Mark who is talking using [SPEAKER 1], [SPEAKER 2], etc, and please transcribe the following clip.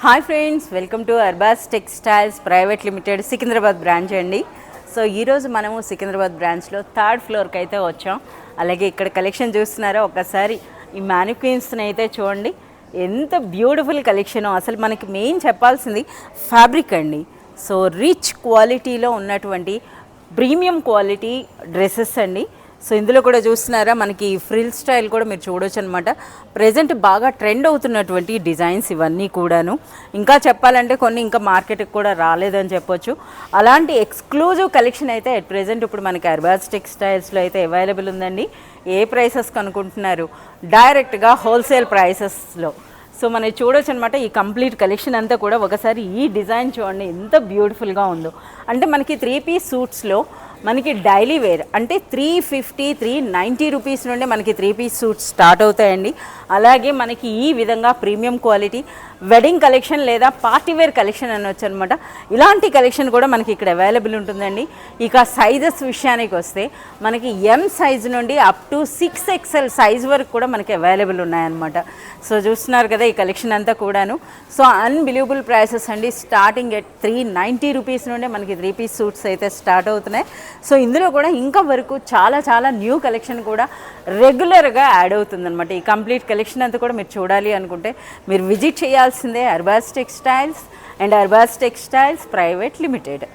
[SPEAKER 1] Hi friends, welcome to Arbaz textiles private limited Secunderabad branch అండి. So ఈరోజు మనము సికింద్రాబాద్ బ్రాంచ్లో థర్డ్ ఫ్లోర్కి అయితే వచ్చాం. అలాగే ఇక్కడ కలెక్షన్ చూస్తున్నారో ఒకసారి ఈ మ్యానిక్విన్స్ని అయితే చూడండి, ఎంత బ్యూటిఫుల్ కలెక్షనో. అసలు మనకి మెయిన్ చెప్పాల్సింది ఫ్యాబ్రిక్ అండి. సో రిచ్ క్వాలిటీలో ఉన్నటువంటి ప్రీమియం క్వాలిటీ డ్రెస్సెస్ అండి. సో ఇందులో కూడా చూస్తున్నారా, మనకి ఫ్రిల్ స్టైల్ కూడా మీరు చూడొచ్చు అనమాట. ప్రజెంట్ బాగా ట్రెండ్ అవుతున్నటువంటి డిజైన్స్ ఇవన్నీ కూడాను. ఇంకా చెప్పాలంటే కొన్ని ఇంకా మార్కెట్కి కూడా రాలేదని చెప్పొచ్చు. అలాంటి ఎక్స్క్లూజివ్ కలెక్షన్ అయితే అట్ ప్రజెంట్ ఇప్పుడు మనకి అర్బాస్ టెక్స్టైల్స్లో అయితే అవైలబుల్ ఉందండి. ఏ ప్రైసెస్ కనుక్కుంటున్నారు? డైరెక్ట్గా హోల్సేల్ ప్రైసెస్లో. సో మనం చూడొచ్చు అనమాట. ఈ కంప్లీట్ కలెక్షన్ అంతా కూడా ఒకసారి ఈ డిజైన్ చూడండి, ఎంత బ్యూటిఫుల్గా ఉందో. అంటే మనకి 3 పీస్ సూట్స్లో మనకి డైలీ వేర్ అంటే 350, 390 రూపీస్ నుండి మనకి 3 పీస్ సూట్స్ స్టార్ట్ అవుతాయండి. అలాగే మనకి ఈ విధంగా ప్రీమియం క్వాలిటీ వెడ్డింగ్ కలెక్షన్ లేదా పార్టీవేర్ కలెక్షన్ అనొచ్చు అనమాట. ఇలాంటి కలెక్షన్ కూడా మనకి ఇక్కడ అవైలబుల్ ఉంటుందండి. ఇక సైజెస్ విషయానికి వస్తే మనకి ఎం సైజ్ నుండి అప్ టు 6XL సైజ్ వరకు కూడా మనకి అవైలబుల్ ఉన్నాయన్నమాట. సో చూస్తున్నారు కదా ఈ కలెక్షన్ అంతా కూడాను. సో అన్బిలీవబుల్ ప్రైసెస్ అండి. స్టార్టింగ్ ఎట్ 390 రూపీస్ నుండి మనకి 3 పీస్ సూట్స్ అయితే స్టార్ట్ అవుతున్నాయి. సో ఇందులో కూడా ఇంకా వరకు చాలా న్యూ కలెక్షన్ కూడా రెగ్యులర్గా యాడ్ అవుతుందన్నమాట. ఈ కంప్లీట్ కలెక్షన్ అంతా కూడా మీరు చూడాలి అనుకుంటే మీరు విజిట్ చేయాల్సిందే Arbaz textiles and Arbaz textiles private limited.